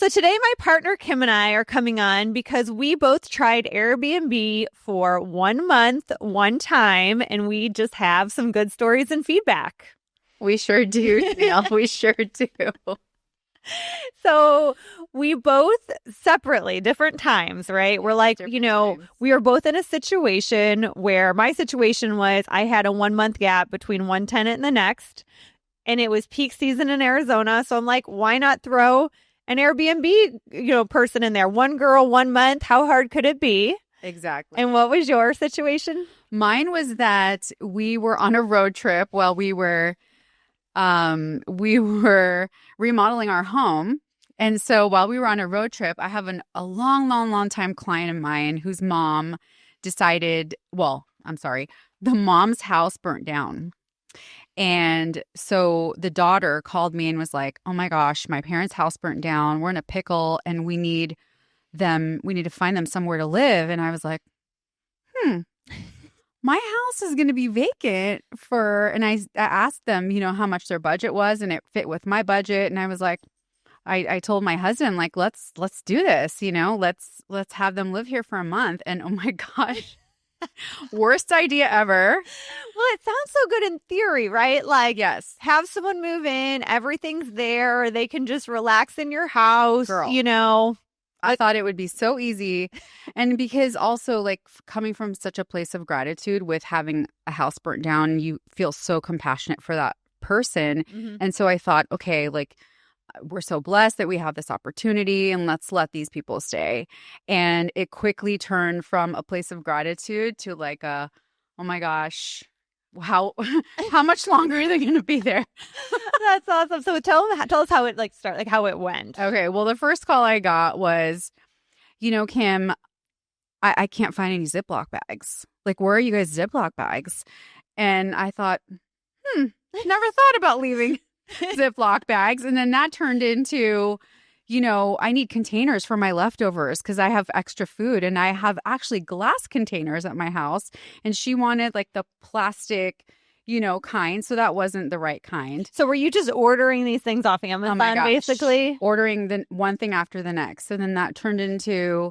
So today my partner Kim and I are coming on because we both tried Airbnb for 1 month, one time, and we just have some good stories and feedback. We sure do, Danille. We sure do. So we both separately, different times, right? We're like, Different times. we are both in a situation where my situation was I had a 1 month gap between one tenant and the next, and it was peak season in Arizona. So I'm like, why not throw an Airbnb, person in there? One girl, 1 month. How hard could it be? Exactly. And what was your situation? Mine was that we were on a road trip while we were remodeling our home. And so while we were on a road trip, I have a long time client of mine whose mom decided, the mom's house burnt down. And so the daughter called me and was like, oh my gosh, my parents' house burnt down. We're in a pickle and we need to find them somewhere to live. And I was like, my house is going to be vacant and I asked them, how much their budget was, and it fit with my budget. And I was like, I told my husband, like, let's do this, let's have them live here for a month. And oh my gosh, worst idea ever. Well, it sounds so good in theory, right? Like, yes, have someone move in, everything's there, they can just relax in your house, Girl. I thought it would be so easy. And because also, like, coming from such a place of gratitude with having a house burnt down, you feel so compassionate for that person. Mm-hmm. And so I thought, okay, like, we're so blessed that we have this opportunity, and let's let these people stay. And it quickly turned from a place of gratitude to like oh my gosh, how much longer are they going to be there? That's awesome. So tell us how it started, like how it went. Okay. Well, the first call I got was, Kim, I can't find any Ziploc bags. Like, where are you guys' Ziploc bags? And I thought, never thought about leaving Ziploc bags. And then that turned into, I need containers for my leftovers because I have extra food, and I have actually glass containers at my house. And she wanted like the plastic, kind. So that wasn't the right kind. So were you just ordering these things off Amazon, basically? Ordering the one thing after the next. So then that turned into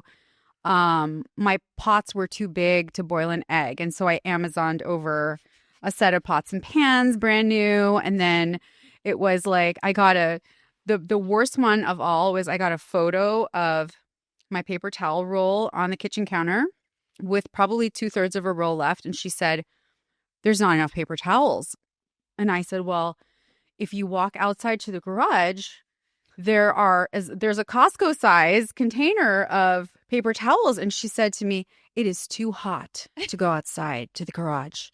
my pots were too big to boil an egg. And so I Amazoned over a set of pots and pans, brand new. And then it was like I got the worst one of all was I got a photo of my paper towel roll on the kitchen counter with probably 2/3 of a roll left. And she said, there's not enough paper towels. And I said, well, if you walk outside to the garage, there's a Costco size container of paper towels. And she said to me, it is too hot to go outside to the garage.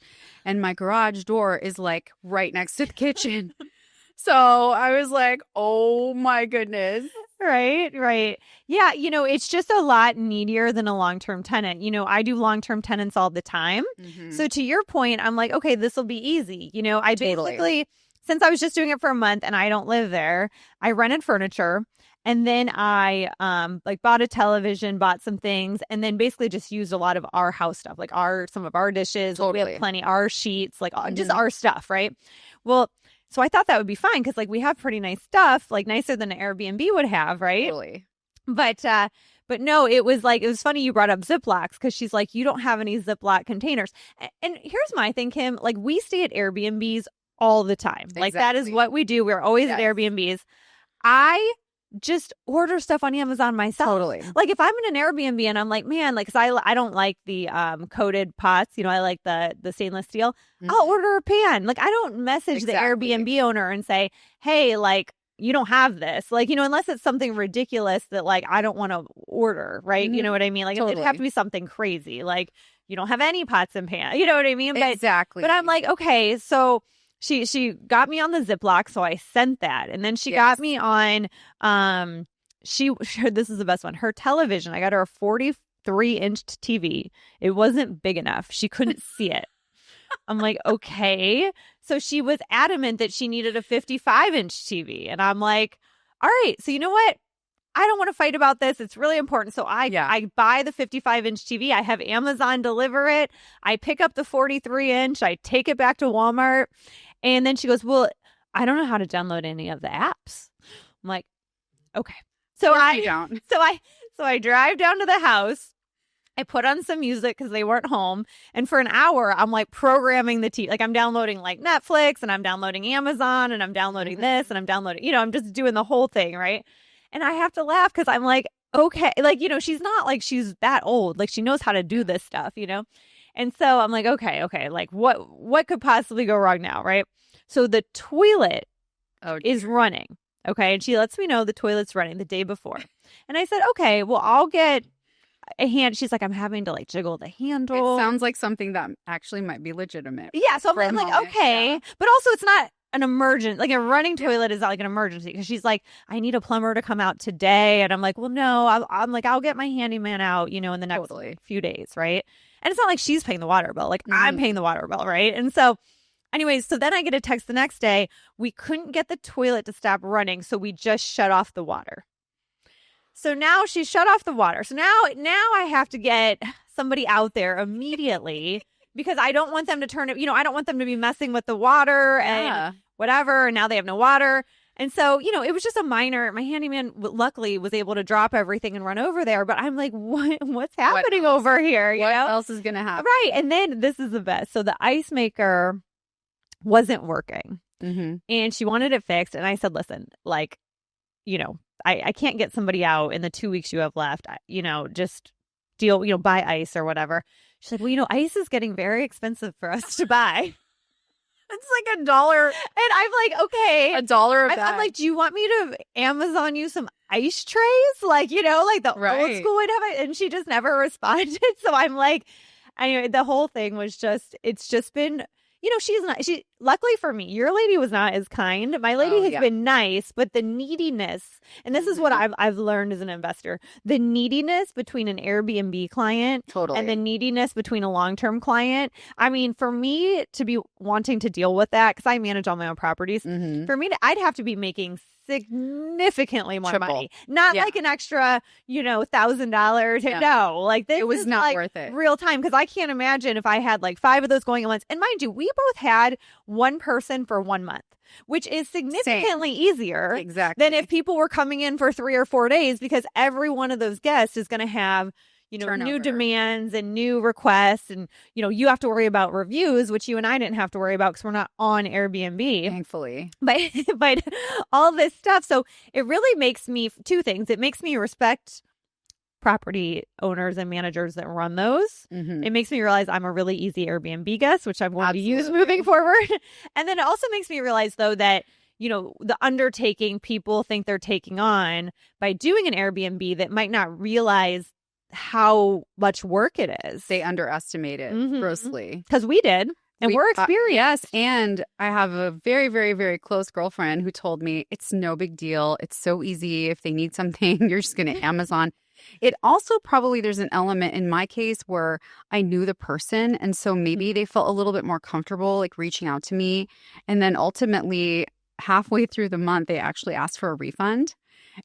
And my garage door is like right next to the kitchen. So I was like, oh my goodness. Right. Yeah. It's just a lot needier than a long-term tenant. I do long-term tenants all the time. Mm-hmm. So to your point, I'm like, okay, this will be easy. I basically, since I was just doing it for a month and I don't live there, I rented furniture. And then I bought a television, bought some things, and then basically just used a lot of our house stuff, like some of our dishes. Totally. We have plenty, our sheets, like just our stuff, right? Well, so I thought that would be fine because like we have pretty nice stuff, like nicer than an Airbnb would have, right? Totally. But no, it was funny you brought up Ziplocs because she's like, you don't have any Ziploc containers. And here's my thing, Kim, like we stay at Airbnbs all the time. Exactly. Like that is what we do. We're always at Airbnbs. I just order stuff on Amazon myself. Totally. Like if I'm in an Airbnb and I'm like, man, like, cause I don't like the coated pots, I like the stainless steel. Mm-hmm. I'll order a pan. Like I don't message the Airbnb owner and say, hey, like you don't have this, like, unless it's something ridiculous that like, I don't want to order. Right. Mm-hmm. You know what I mean? Like it'd have to be something crazy. Like you don't have any pots and pans, you know what I mean? But, exactly. But I'm like, okay, so She got me on the Ziploc, so I sent that. And then she got me on, this is the best one, her television. I got her a 43-inch TV. It wasn't big enough. She couldn't see it. I'm like, okay. So she was adamant that she needed a 55-inch TV. And I'm like, all right, so you know what? I don't want to fight about this. It's really important. So I buy the 55-inch TV. I have Amazon deliver it. I pick up the 43-inch. I take it back to Walmart. And then she goes, well, I don't know how to download any of the apps. I'm like, okay. So You don't. so I drive down to the house. I put on some music because they weren't home. And for an hour, I'm like programming the TV. Like I'm downloading like Netflix and I'm downloading Amazon and I'm downloading this and I'm downloading, I'm just doing the whole thing. Right. And I have to laugh because I'm like, okay, like, she's not like she's that old. Like she knows how to do this stuff, And so I'm like, okay. Like what could possibly go wrong now? Right. So the toilet is running. Okay. And she lets me know the toilet's running the day before. And I said, okay, well, I'll get a hand. She's like, I'm having to like jiggle the handle. It sounds like something that actually might be legitimate. Yeah. So I'm like, okay. Yeah. But also it's not an emergency. Like a running toilet is not like an emergency because she's like, I need a plumber to come out today. And I'm like, well, no, I'm like, I'll get my handyman out, in the next few days. Right. And it's not like she's paying the water bill. Like I'm paying the water bill. Right. And so anyways, so then I get a text the next day. We couldn't get the toilet to stop running. So we just shut off the water. So now she shut off the water. So now I have to get somebody out there immediately because I don't want them to turn it, I don't want them to be messing with the water and whatever. And now they have no water. And so, it was just my handyman luckily was able to drop everything and run over there. But I'm like, what's happening over here? What else is going to happen? Right. And then this is the best. So the ice maker wasn't working and she wanted it fixed. And I said, listen, like, I can't get somebody out in the 2 weeks you have left, just deal, buy ice or whatever. She's like, well, ice is getting very expensive for us to buy. It's like $1. And I'm like, okay. $1 a bag. I'm like, do you want me to Amazon you some ice trays? Like, like the old school would have it. And she just never responded. So I'm like, anyway, the whole thing was it's just been, luckily for me, your lady was not as kind. My lady has been nice, but the neediness, and this is what I've learned as an investor, the neediness between an Airbnb client and the neediness between a long-term client. I mean, for me to be wanting to deal with that, because I manage all my own properties, for me, I'd have to be making significantly more money, not like an extra, $1,000. No, like this it was not worth it. Real time, because I can't imagine if I had like 5 of those going at once. And mind you, we both had one person for 1 month, which is significantly easier than if people were coming in for 3 or 4 days, because every one of those guests is going to have turnover, new demands and new requests. And, you have to worry about reviews, which you and I didn't have to worry about because we're not on Airbnb. Thankfully. But all this stuff. So it really makes me 2 things. It makes me respect property owners and managers that run those. It makes me realize I'm a really easy Airbnb guest, which I'm going to use moving forward. And then it also makes me realize, though, that the undertaking people think they're taking on by doing an Airbnb that might not realize how much work it is. They underestimate it grossly. Because we did. And we're experienced. Yes. And I have a very, very, very close girlfriend who told me it's no big deal. It's so easy. If they need something, you're just going to Amazon. It also probably there's an element in my case where I knew the person. And so maybe they felt a little bit more comfortable like reaching out to me. And then ultimately, halfway through the month, they actually asked for a refund.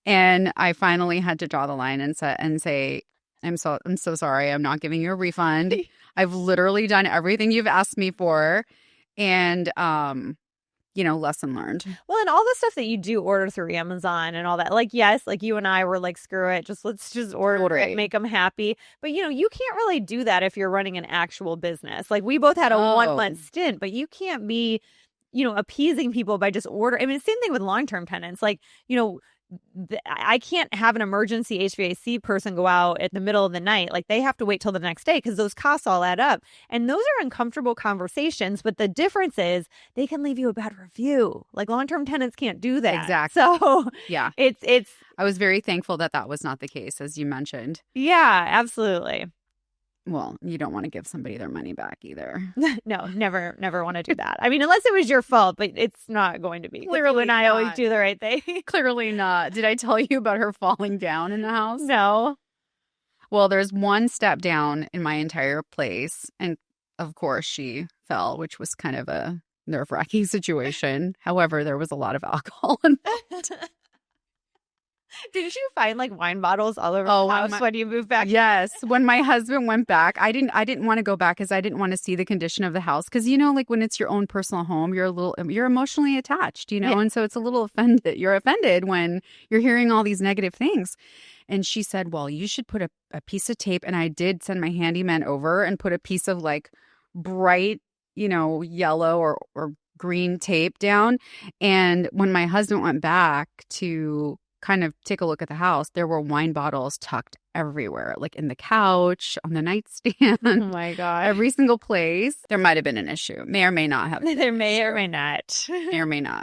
And I finally had to draw the line and say, I'm so sorry. I'm not giving you a refund. I've literally done everything you've asked me for. And, lesson learned. Well, and all the stuff that you do order through Amazon and all that, like, yes, like you and I were like, screw it. Let's just order it, make them happy. But, you can't really do that if you're running an actual business. Like we both had a 1 month stint, but you can't be, appeasing people by just ordering. I mean, same thing with long-term tenants. Like, I can't have an emergency HVAC person go out at the middle of the night. Like they have to wait till the next day because those costs all add up. And those are uncomfortable conversations. But the difference is they can leave you a bad review. Like long-term tenants can't do that. Exactly. So yeah, it's. I was very thankful that was not the case, as you mentioned. Yeah, absolutely. Well, you don't want to give somebody their money back either. No, never want to do that. I mean, unless it was your fault, but it's not going to be. Clearly not. I always do the right thing. Clearly not. Did I tell you about her falling down in the house? No. Well, there's one step down in my entire place. And of course, she fell, which was kind of a nerve-wracking situation. However, there was a lot of alcohol involved. Didn't you find like wine bottles all over Oh, the house when you moved back? Yes. When my husband went back, I didn't want to go back because I didn't want to see the condition of the house. Because, like when it's your own personal home, you're emotionally attached, Yeah. and so it's a little you're offended when you're hearing all these negative things. And she said, well, you should put a piece of tape. And I did send my handyman over and put a piece of like bright, yellow or green tape down. And when my husband went back to kind of take a look at the house, there were wine bottles tucked everywhere, like in the couch, on the nightstand. Oh my God. Every single place. There might have been an issue. May or may not have. There may or may not. May or may not.